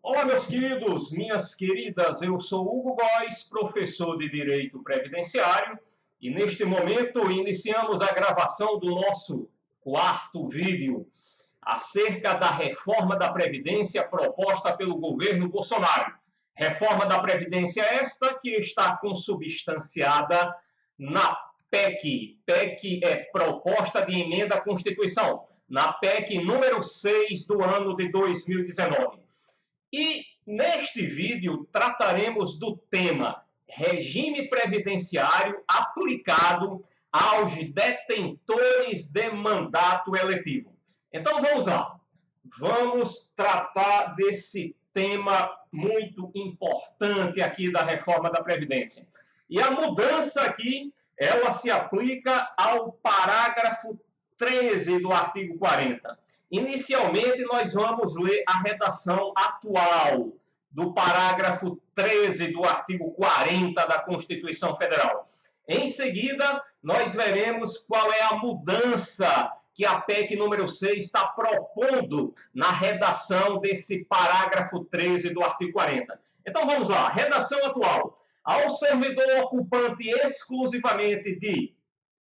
Olá, meus queridos, minhas queridas, eu sou Hugo Góes, professor de Direito Previdenciário, e neste momento iniciamos a gravação do nosso quarto vídeo acerca da reforma da Previdência proposta pelo governo Bolsonaro. Reforma da Previdência esta que está consubstanciada na PEC. PEC é proposta de emenda à Constituição, na PEC número 6 do ano de 2019. E neste vídeo trataremos do tema regime previdenciário aplicado aos detentores de mandato eletivo. Então vamos lá, vamos tratar desse tema muito importante aqui da reforma da Previdência. E a mudança aqui, ela se aplica ao parágrafo 13 do artigo 40. Inicialmente, nós vamos ler a redação atual do parágrafo 13 do artigo 40 da Constituição Federal. Em seguida, nós veremos qual é a mudança que a PEC número 6 está propondo na redação desse parágrafo 13 do artigo 40. Então, vamos lá. Redação atual. Ao servidor ocupante exclusivamente de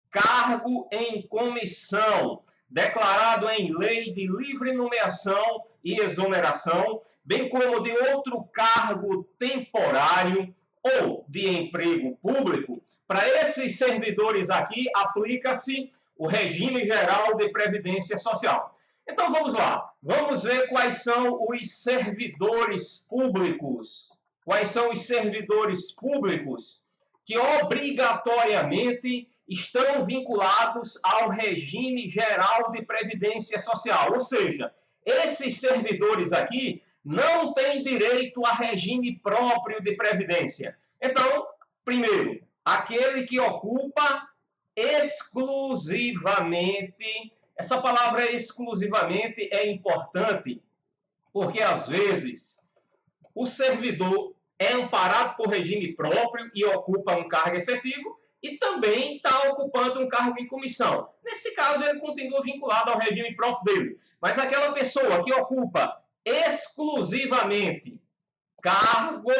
cargo em comissão, declarado em lei de livre nomeação e exoneração, bem como de outro cargo temporário ou de emprego público, para esses servidores aqui aplica-se o regime geral de previdência social. Então vamos lá, vamos ver quais são os servidores públicos. Quais são os servidores públicos que obrigatoriamente estão vinculados ao regime geral de previdência social. Ou seja, esses servidores aqui não têm direito a regime próprio de previdência. Então, primeiro, aquele que ocupa exclusivamente, essa palavra exclusivamente é importante, porque às vezes o servidor é amparado por regime próprio e ocupa um cargo efetivo, e também está ocupando um cargo em comissão. Nesse caso, ele continua vinculado ao regime próprio dele. Mas aquela pessoa que ocupa exclusivamente cargo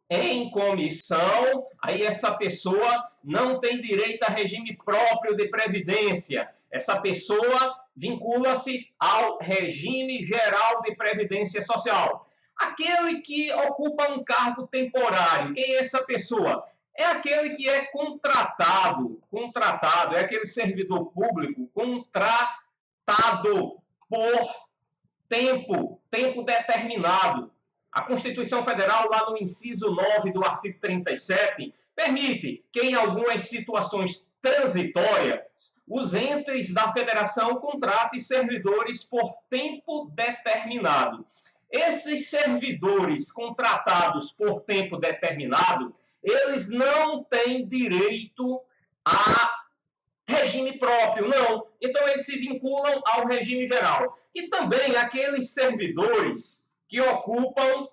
em comissão, aí essa pessoa não tem direito a regime próprio de previdência. Essa pessoa vincula-se ao regime geral de previdência social. Aquele que ocupa um cargo temporário, quem é essa pessoa? É aquele que é contratado, é aquele servidor público contratado por tempo determinado. A Constituição Federal, lá no inciso 9 do artigo 37, permite que em algumas situações transitórias, os entes da federação contratem servidores por tempo determinado. Esses servidores contratados por tempo determinado, eles não têm direito a regime próprio, não. Então, eles se vinculam ao regime geral. E também aqueles servidores que ocupam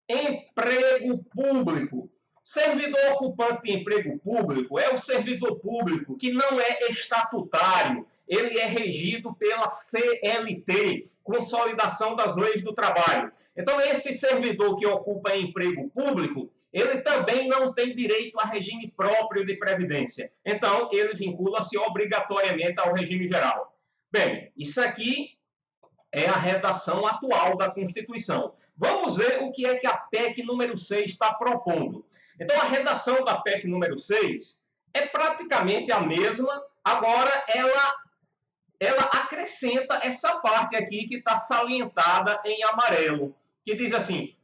emprego público. Servidor ocupante de emprego público é o servidor público que não é estatutário, ele é regido pela CLT, Consolidação das Leis do Trabalho. Então, esse servidor que ocupa emprego público, ele também não tem direito a regime próprio de previdência. Então, ele vincula-se obrigatoriamente ao regime geral. Bem, isso aqui é a redação atual da Constituição. Vamos ver o que é que a PEC número 6 está propondo. Então, a redação da PEC número 6 é praticamente a mesma, agora ela acrescenta essa parte aqui que está salientada em amarelo, que diz assim,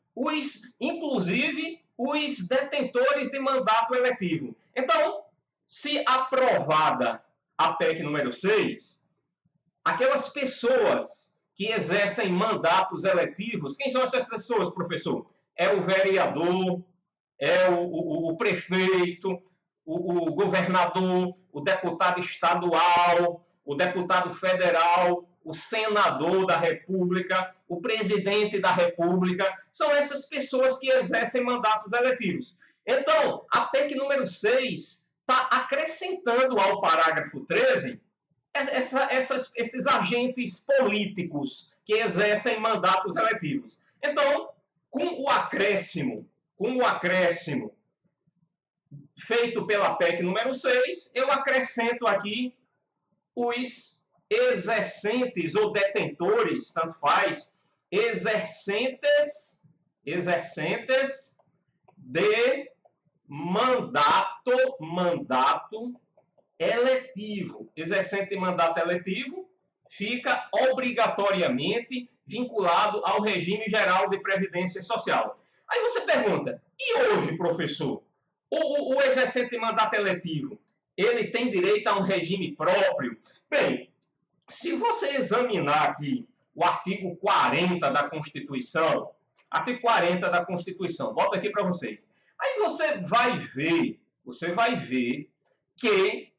inclusive os detentores de mandato eletivo. Então, se aprovada a PEC número 6, aquelas pessoas que exercem mandatos eletivos, quem são essas pessoas, professor? É o vereador, é o prefeito, o governador, o deputado estadual, o deputado federal, o senador da República, o presidente da República, são essas pessoas que exercem mandatos eletivos. Então, a PEC número 6 está acrescentando ao parágrafo 13 esses agentes políticos que exercem mandatos eletivos. Então, com o acréscimo feito pela PEC número 6, eu acrescento aqui os exercentes ou detentores, tanto faz, exercentes de mandato eletivo. Exercente de mandato eletivo fica obrigatoriamente vinculado ao regime geral de previdência social. Aí você pergunta, e hoje, professor, o exercente de mandato eletivo, ele tem direito a um regime próprio? Bem, se você examinar aqui o artigo 40 da Constituição, bota aqui para vocês. Aí você vai ver que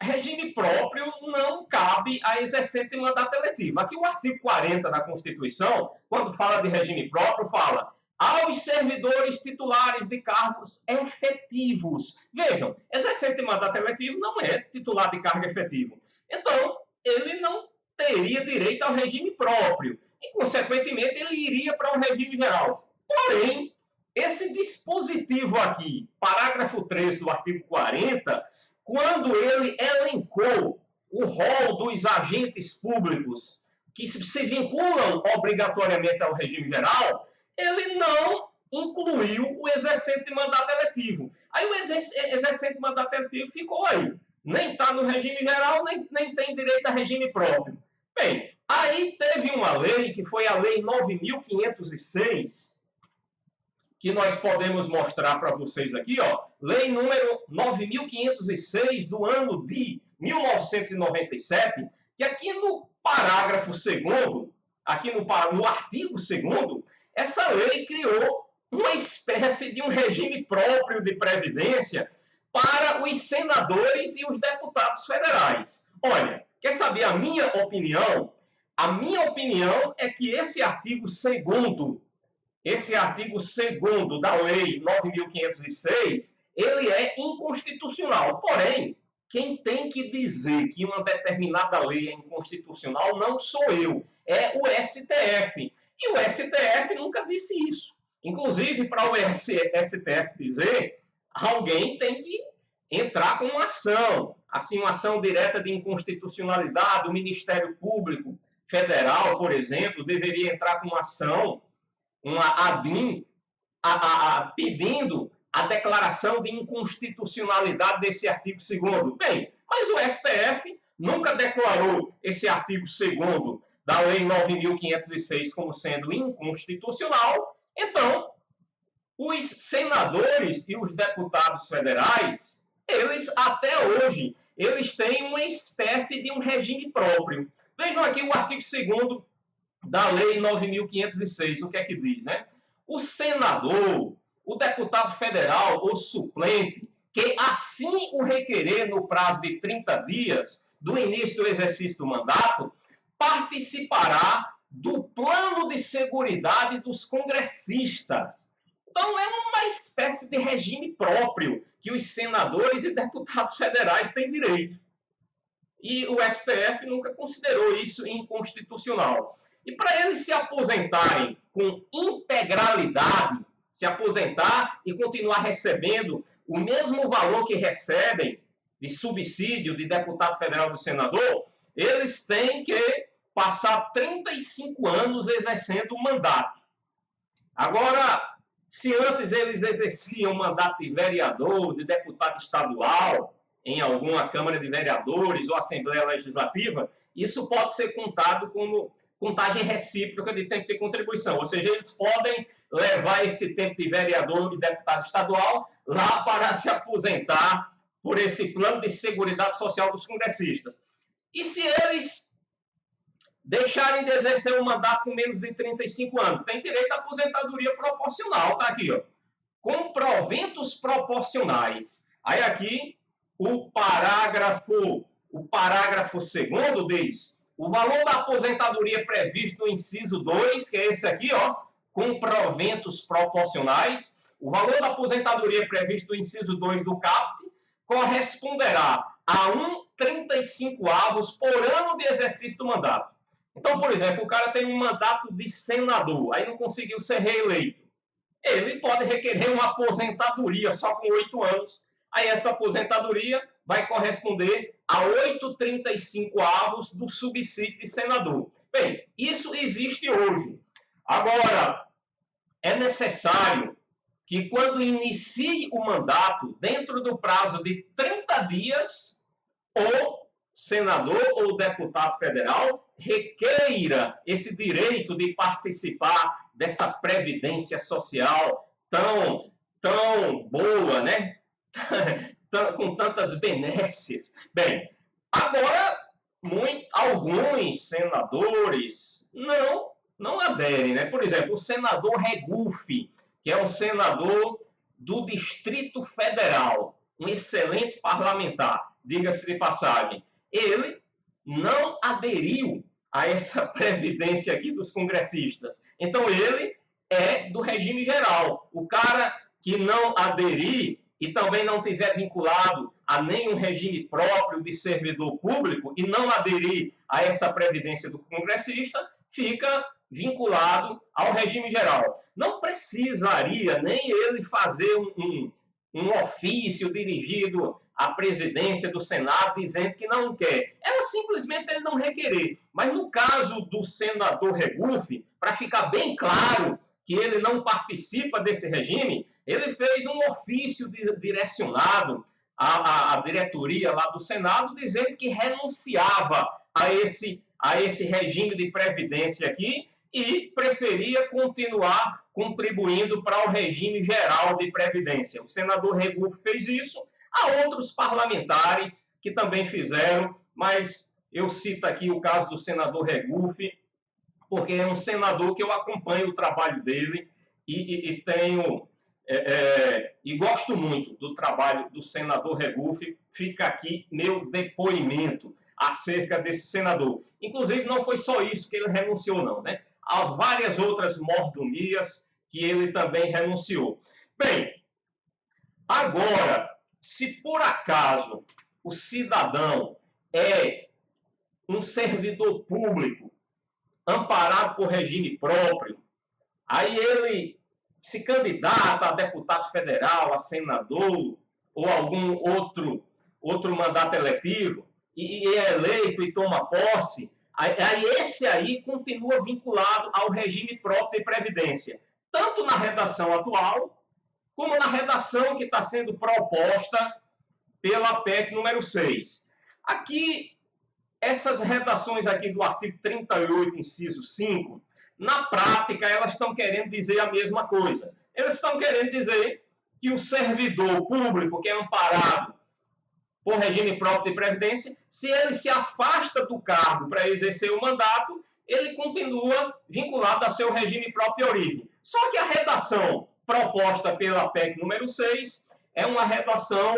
regime próprio não cabe a exercente de mandato eletivo. Aqui o artigo 40 da Constituição, quando fala de regime próprio, fala aos servidores titulares de cargos efetivos. Vejam, exercente de mandato eletivo não é titular de cargo efetivo. Então, ele não teria direito ao regime próprio e, consequentemente, ele iria para o regime geral. Porém, esse dispositivo aqui, parágrafo 3 do artigo 40, quando ele elencou o rol dos agentes públicos que se vinculam obrigatoriamente ao regime geral, ele não incluiu o exercente de mandato eletivo. Aí o exercente de mandato eletivo ficou aí. Nem está no regime geral, nem tem direito a regime próprio. Bem, aí teve uma lei, que foi a Lei 9.506, que nós podemos mostrar para vocês aqui, ó, Lei número 9.506 do ano de 1997, que aqui no parágrafo 2º, aqui no artigo 2º, essa lei criou uma espécie de um regime próprio de previdência para os senadores e os deputados federais. Olha, quer saber a minha opinião? A minha opinião é que esse artigo 2º da Lei 9.506, ele é inconstitucional. Porém, quem tem que dizer que uma determinada lei é inconstitucional não sou eu, é o STF. E o STF nunca disse isso. Inclusive, para o STF dizer, alguém tem que entrar com uma ação. Assim, uma ação direta de inconstitucionalidade. O Ministério Público Federal, por exemplo, deveria entrar com uma ação, uma ADIM, pedindo a declaração de inconstitucionalidade desse artigo 2º. Bem, mas o STF nunca declarou esse artigo 2º da Lei 9.506 como sendo inconstitucional. Então, os senadores e os deputados federais, eles até hoje, eles têm uma espécie de um regime próprio. Vejam aqui o artigo 2º da Lei 9.506, o que é que diz, né? O senador, o deputado federal ou suplente, que assim o requerer no prazo de 30 dias do início do exercício do mandato, participará do plano de seguridade dos congressistas. Então, é uma espécie de regime próprio que os senadores e deputados federais têm direito. E o STF nunca considerou isso inconstitucional. E para eles se aposentarem com integralidade, se aposentar e continuar recebendo o mesmo valor que recebem de subsídio de deputado federal e do senador, eles têm que passar 35 anos exercendo o mandato. Agora, se antes eles exerciam mandato de vereador, de deputado estadual, em alguma Câmara de Vereadores ou Assembleia Legislativa, isso pode ser contado como contagem recíproca de tempo de contribuição. Ou seja, eles podem levar esse tempo de vereador e deputado estadual lá para se aposentar por esse plano de seguridade social dos congressistas. E se eles deixarem de exercer o mandato com menos de 35 anos, tem direito à aposentadoria proporcional, tá aqui, ó. Com proventos proporcionais. Aí aqui o parágrafo 2º diz: o valor da aposentadoria previsto no inciso 2, que é esse aqui, ó, com proventos proporcionais, o valor da aposentadoria previsto no inciso 2 do caput corresponderá a 1,35 por ano de exercício do mandato. Então, por exemplo, o cara tem um mandato de senador, aí não conseguiu ser reeleito. Ele pode requerer uma aposentadoria só com 8 anos. Aí essa aposentadoria vai corresponder a 8,35 do subsídio de senador. Bem, isso existe hoje. Agora, é necessário que quando inicie o mandato, dentro do prazo de 30 dias, o senador ou deputado federal requeira esse direito de participar dessa previdência social tão boa, né? Com tantas benesses. Bem, agora, alguns senadores não aderem, né? Por exemplo, o senador Regufe, que é um senador do Distrito Federal, um excelente parlamentar, diga-se de passagem, ele não aderiu a essa previdência aqui dos congressistas. Então, ele é do regime geral. O cara que não aderir e também não tiver vinculado a nenhum regime próprio de servidor público e não aderir a essa previdência do congressista, fica vinculado ao regime geral. Não precisaria nem ele fazer um ofício dirigido à presidência do Senado dizendo que não quer. Era simplesmente ele não requerer. Mas no caso do senador Regufe, para ficar bem claro que ele não participa desse regime, ele fez um ofício direcionado à diretoria lá do Senado, dizendo que renunciava a esse regime de previdência aqui e preferia continuar contribuindo para o regime geral de previdência. O senador Regufe fez isso, há outros parlamentares que também fizeram, mas eu cito aqui o caso do senador Regufe, porque é um senador que eu acompanho o trabalho dele e tenho e gosto muito do trabalho do senador Regufe. Fica aqui meu depoimento acerca desse senador. Inclusive, não foi só isso que ele renunciou, não, né? Há várias outras mordomias que ele também renunciou. Bem, agora, se por acaso o cidadão é um servidor público amparado por regime próprio, aí ele se candidata a deputado federal, a senador ou algum outro mandato eletivo e é eleito e toma posse, aí esse aí continua vinculado ao regime próprio de previdência, tanto na redação atual como na redação que está sendo proposta pela PEC número 6. Aqui, essas redações aqui do artigo 38, inciso 5, na prática, elas estão querendo dizer a mesma coisa. Elas estão querendo dizer que o servidor público que é amparado por regime próprio de previdência, se ele se afasta do cargo para exercer o mandato, ele continua vinculado ao seu regime próprio de origem. Só que a redação proposta pela PEC número 6 é uma redação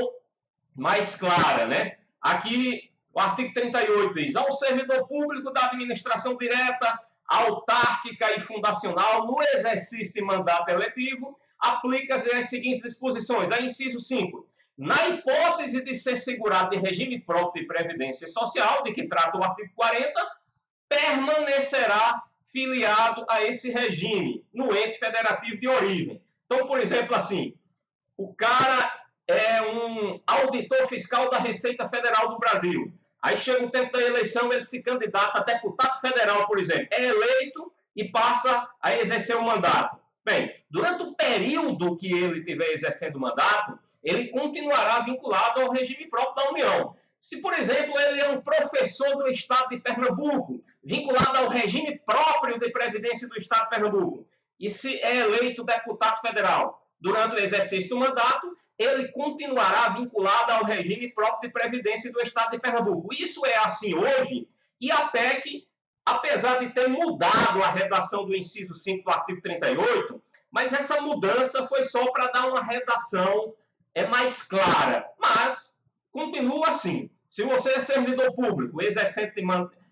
mais clara, né? Aqui, o artigo 38 diz: ao servidor público da administração direta, autárquica e fundacional, no exercício de mandato eletivo, aplica-se as seguintes disposições. Aí, inciso 5. Na hipótese de ser segurado de regime próprio de previdência social, de que trata o artigo 40, permanecerá filiado a esse regime no ente federativo de origem. Então, por exemplo, assim, o cara é um auditor fiscal da Receita Federal do Brasil. Aí chega o tempo da eleição, ele se candidata a deputado federal, por exemplo. É eleito e passa a exercer o mandato. Bem, durante o período que ele estiver exercendo o mandato, ele continuará vinculado ao regime próprio da União. Se, por exemplo, ele é um professor do Estado de Pernambuco, vinculado ao regime próprio de previdência do Estado de Pernambuco, e se é eleito deputado federal durante o exercício do mandato, ele continuará vinculado ao regime próprio de previdência do Estado de Pernambuco. Isso é assim hoje, e a PEC, apesar de ter mudado a redação do inciso 5 do artigo 38, mas essa mudança foi só para dar uma redação mais clara. Mas continua assim. Se você é servidor público,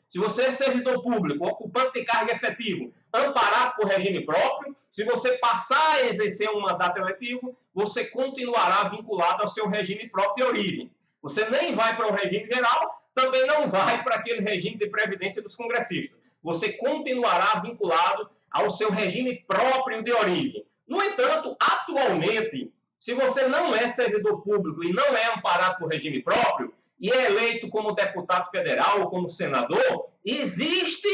se você é servidor público, ocupante de cargo efetivo, amparado por regime próprio, se você passar a exercer um mandato eletivo, você continuará vinculado ao seu regime próprio de origem. Você nem vai para o regime geral, também não vai para aquele regime de previdência dos congressistas. você continuará vinculado ao seu regime próprio de origem. No entanto, atualmente, se você não é servidor público e não é amparado por regime próprio, e é eleito como deputado federal ou como senador, existe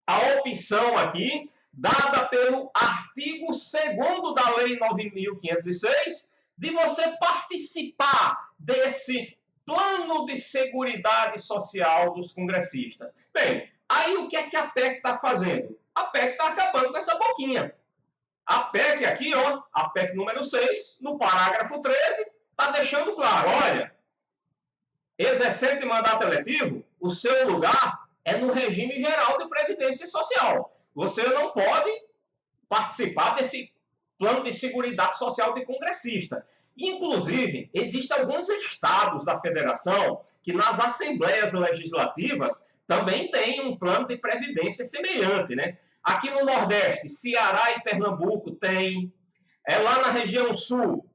a opção aqui, dada pelo artigo 2º da Lei 9.506, de você participar desse plano de seguridade social dos congressistas. Bem, aí o que é que a PEC está fazendo? A PEC está acabando com essa boquinha. A PEC aqui, ó, a PEC número 6, no parágrafo 13, está deixando claro, olha, exercendo de mandato eletivo, o seu lugar é no regime geral de previdência social. Você não pode participar desse plano de seguridade social de congressista. Inclusive, existem alguns estados da federação que nas assembleias legislativas também têm um plano de previdência semelhante, né? Aqui no Nordeste, Ceará e Pernambuco tem. Lá na região Sul,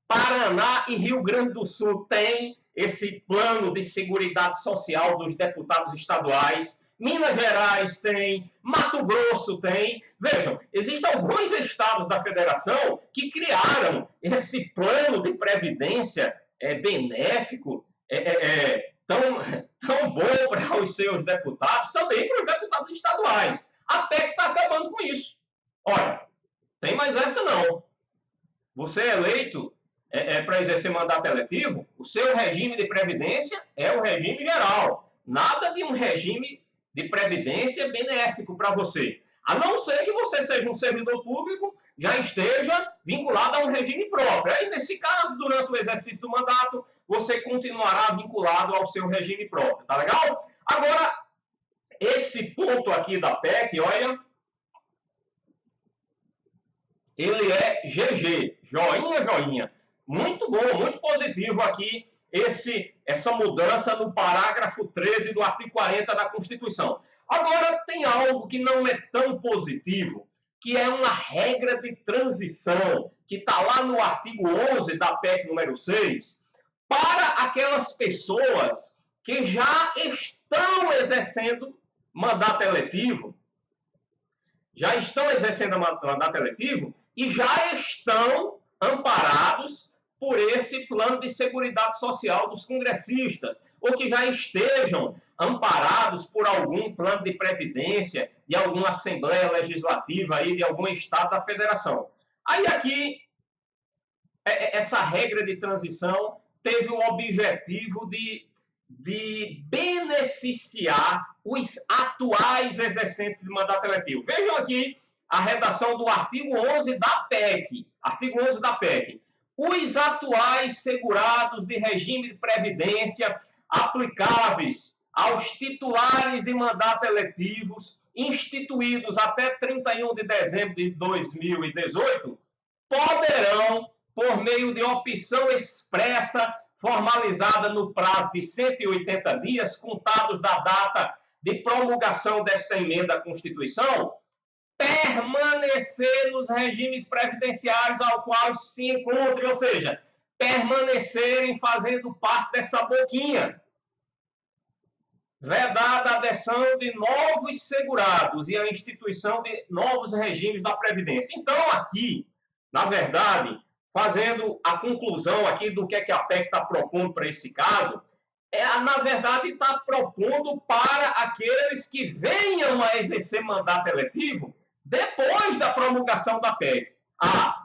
Paraná e Rio Grande do Sul tem esse plano de seguridade social dos deputados estaduais. Minas Gerais tem, Mato Grosso tem. Vejam, existem alguns estados da federação que criaram esse plano de previdência benéfico, tão bom para os seus deputados, também para os deputados estaduais. A PEC está acabando com isso. Olha, tem mais essa não. Você é eleito para exercer mandato eletivo, o seu regime de previdência é o regime geral. Nada de um regime de previdência benéfico para você. A não ser que você seja um servidor público, já esteja vinculado a um regime próprio. Aí, nesse caso, durante o exercício do mandato, você continuará vinculado ao seu regime próprio. Tá legal? Agora, esse ponto aqui da PEC, olha, ele é GG, joinha, joinha. Muito bom, muito positivo aqui essa mudança no parágrafo 13 do artigo 40 da Constituição. Agora, tem algo que não é tão positivo, que é uma regra de transição, que está lá no artigo 11 da PEC número 6, para aquelas pessoas que já estão exercendo mandato eletivo, e já estão amparados por esse plano de seguridade social dos congressistas, ou que já estejam amparados por algum plano de previdência de alguma assembleia legislativa aí, de algum estado da federação. Aí aqui, essa regra de transição teve o objetivo de beneficiar os atuais exercentes de mandato eletivo. Vejam aqui a redação do artigo 11 da PEC. Artigo 11 da PEC. Os atuais segurados de regime de previdência aplicáveis aos titulares de mandato eletivos instituídos até 31 de dezembro de 2018 poderão, por meio de opção expressa formalizada no prazo de 180 dias, contados da data de promulgação desta emenda à Constituição, permanecer nos regimes previdenciários ao qual se encontre, ou seja, permanecerem fazendo parte dessa boquinha. Vedada a adesão de novos segurados e a instituição de novos regimes da Previdência. Então, aqui, na verdade, fazendo a conclusão aqui do que é que a PEC está propondo para esse caso, na verdade, está propondo para aqueles que venham a exercer mandato eletivo depois da promulgação da PEC.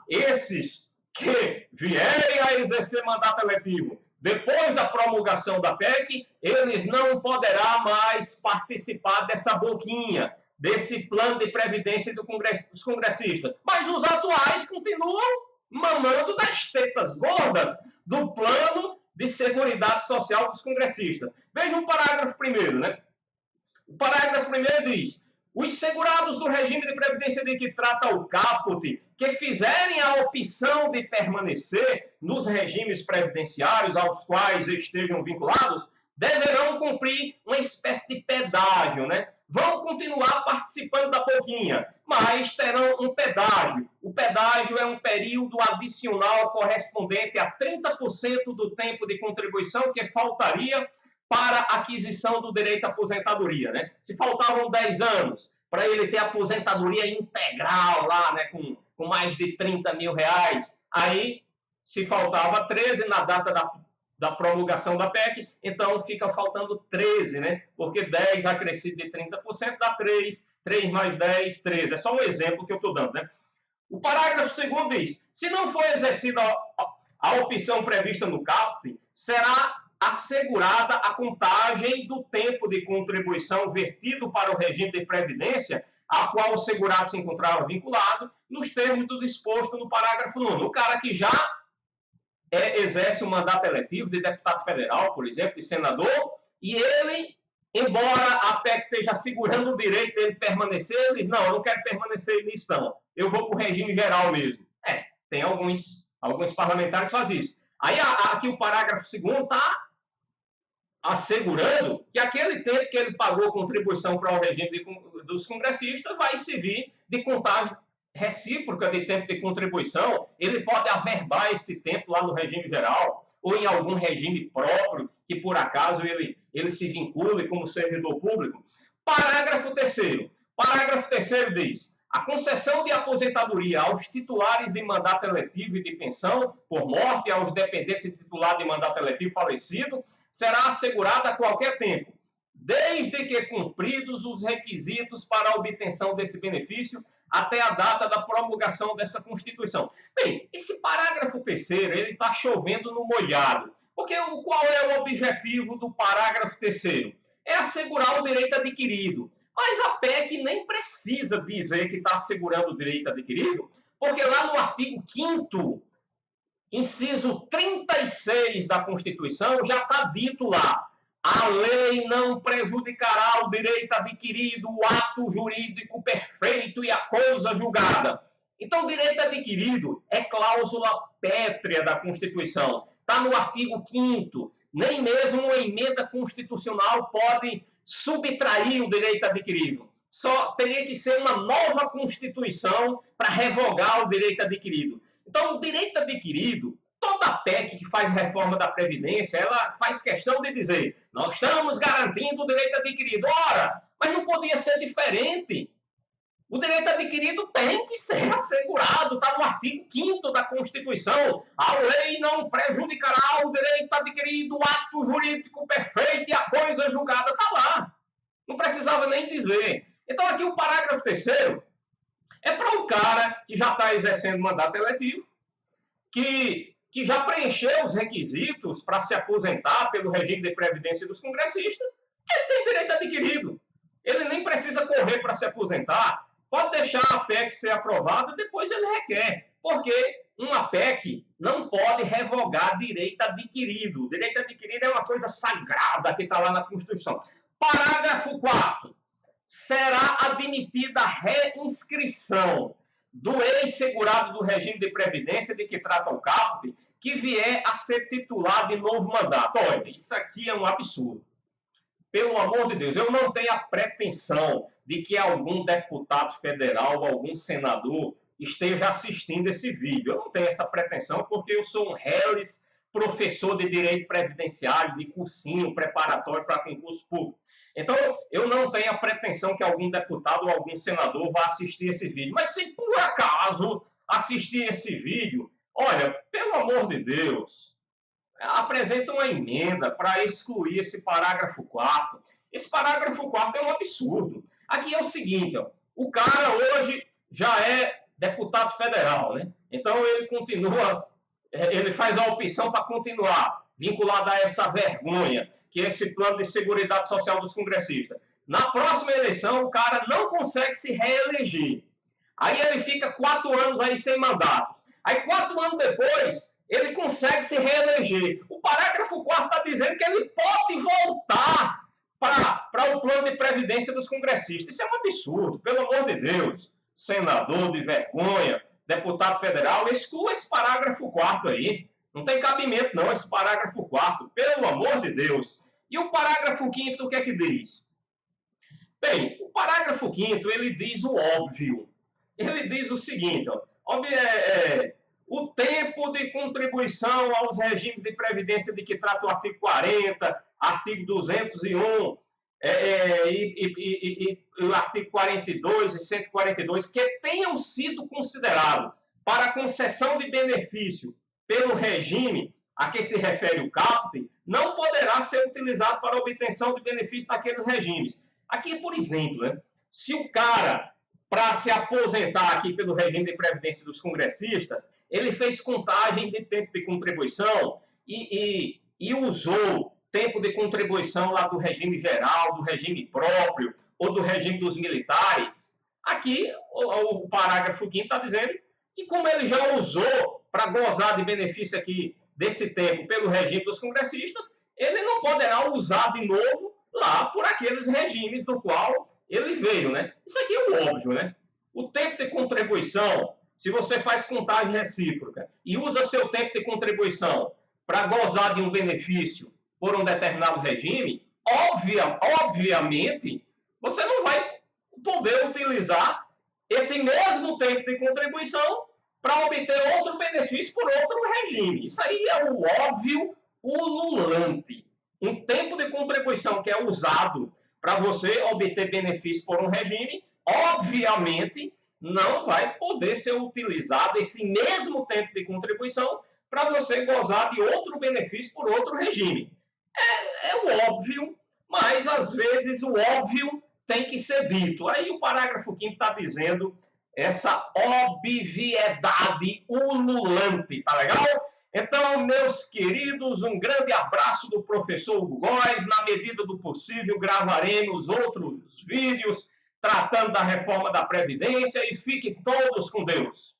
Esses que vierem a exercer mandato eletivo depois da promulgação da PEC, eles não poderão mais participar dessa boquinha, desse plano de previdência dos congressistas. Mas os atuais continuam mamando das tetas gordas do plano de seguridade social dos congressistas. Vejam o parágrafo 1º, né? O parágrafo 1º diz: os segurados do regime de previdência de que trata o caput, que fizerem a opção de permanecer nos regimes previdenciários aos quais estejam vinculados, deverão cumprir uma espécie de pedágio, né? Vão continuar participando da boquinha, mas terão um pedágio. O pedágio é um período adicional correspondente a 30% do tempo de contribuição que faltaria para aquisição do direito à aposentadoria, né? Se faltavam 10 anos para ele ter aposentadoria integral lá, né, com mais de 30 mil reais, aí se faltava 13 na data da promulgação da PEC, então fica faltando 13, né? Porque 10 acrescido de 30% dá 3, 3 mais 10, 13. É só um exemplo que eu estou dando, né? O parágrafo 2º diz, se não for exercida a opção prevista no caput, será assegurada a contagem do tempo de contribuição vertido para o regime de previdência a qual o segurado se encontrava vinculado nos termos do disposto no parágrafo 9º. O cara que já exerce um mandato eletivo de deputado federal, por exemplo, de senador, e ele, embora a PEC esteja assegurando o direito dele permanecer, ele diz, não, eu não quero permanecer nisso, não. Eu vou para o regime geral mesmo. Tem alguns parlamentares que fazem isso. Aí aqui o parágrafo 2º está assegurando que aquele tempo que ele pagou contribuição para o regime dos congressistas vai servir de contagem recíproca de tempo de contribuição. Ele pode averbar esse tempo lá no regime geral ou em algum regime próprio que, por acaso, ele se vincule como servidor público. Parágrafo 3º. Parágrafo 3º diz, a concessão de aposentadoria aos titulares de mandato eletivo e de pensão por morte, aos dependentes de titular de mandato eletivo falecido, será assegurada a qualquer tempo, desde que cumpridos os requisitos para a obtenção desse benefício até a data da promulgação dessa Constituição. Bem, esse parágrafo 3º, ele está chovendo no molhado. Porque qual é o objetivo do parágrafo 3º? É assegurar o direito adquirido. Mas a PEC nem precisa dizer que está assegurando o direito adquirido, porque lá no artigo 5º, inciso 36 da Constituição, já está dito lá, a lei não prejudicará o direito adquirido, o ato jurídico perfeito e a coisa julgada. Então, o direito adquirido é cláusula pétrea da Constituição. Está no artigo 5º. Nem mesmo uma emenda constitucional pode subtrair o direito adquirido. Só teria que ser uma nova Constituição para revogar o direito adquirido. Então, o direito adquirido, toda a PEC que faz reforma da Previdência, ela faz questão de dizer, nós estamos garantindo o direito adquirido. Ora, mas não podia ser diferente. O direito adquirido tem que ser assegurado, está no artigo 5º da Constituição. A lei não prejudicará o direito adquirido, o ato jurídico perfeito e a coisa julgada está lá. Não precisava nem dizer. Então, aqui o parágrafo 3º é para um cara que já está exercendo mandato eletivo, que já preencheu os requisitos para se aposentar pelo regime de previdência dos congressistas, ele tem direito adquirido. Ele nem precisa correr para se aposentar. Pode deixar a PEC ser aprovada, depois ele requer. Porque uma PEC não pode revogar direito adquirido. Direito adquirido é uma coisa sagrada que está lá na Constituição. Parágrafo 4º. Será admitida a reinscrição do ex-segurado do regime de previdência de que trata o caput, que vier a ser titular de novo mandato. Olha, isso aqui é um absurdo. Pelo amor de Deus, eu não tenho a pretensão de que algum deputado federal, algum senador esteja assistindo esse vídeo. Eu não tenho essa pretensão porque eu sou um reles professor de direito previdenciário, de cursinho preparatório para concurso público. Então, eu não tenho a pretensão que algum deputado ou algum senador vá assistir esse vídeo. Mas se por acaso assistir esse vídeo, olha, pelo amor de Deus, apresenta uma emenda para excluir esse parágrafo 4º. Esse parágrafo 4º é um absurdo. Aqui é o seguinte, ó, o cara hoje já é deputado federal, né? Então ele continua, ele faz a opção para continuar vinculado a essa vergonha, que é esse plano de seguridade social dos congressistas. Na próxima eleição, o cara não consegue se reeleger. Aí ele fica 4 anos aí sem mandatos. Aí 4 anos depois, ele consegue se reeleger. O parágrafo 4º está dizendo que ele pode voltar para o plano de previdência dos congressistas. Isso é um absurdo, pelo amor de Deus. Senador de vergonha, deputado federal, exclua esse parágrafo 4º aí. Não tem cabimento não, esse parágrafo 4º, pelo amor de Deus. E o parágrafo 5º, o que é que diz? Bem, o parágrafo 5º, ele diz o óbvio. Ele diz o seguinte, ó, o tempo de contribuição aos regimes de previdência de que trata o artigo 40, artigo 201, e o artigo 42 e 142, que tenham sido considerados para concessão de benefício pelo regime a que se refere o caput, não poderá ser utilizado para obtenção de benefício naqueles regimes. Aqui, por exemplo, né, se o cara, para se aposentar aqui pelo regime de previdência dos congressistas, ele fez contagem de tempo de contribuição e usou tempo de contribuição lá do regime geral, do regime próprio ou do regime dos militares. Aqui, o parágrafo 5º está dizendo que como ele já usou para gozar de benefício aqui desse tempo pelo regime dos congressistas, ele não poderá usar de novo lá por aqueles regimes do qual ele veio, né? Isso aqui é o óbvio, né? O tempo de contribuição, se você faz contagem recíproca e usa seu tempo de contribuição para gozar de um benefício por um determinado regime, obviamente, você não vai poder utilizar esse mesmo tempo de contribuição para obter outro benefício por outro regime. Isso aí é o óbvio ululante. Um tempo de contribuição que é usado para você obter benefício por um regime, obviamente, não vai poder ser utilizado esse mesmo tempo de contribuição para você gozar de outro benefício por outro regime. É o óbvio, mas às vezes o óbvio tem que ser dito. Aí o parágrafo 5º está dizendo essa obviedade ululante, tá legal? Então, meus queridos, um grande abraço do professor Hugo Góes. Na medida do possível, gravaremos outros vídeos tratando da reforma da Previdência e fiquem todos com Deus.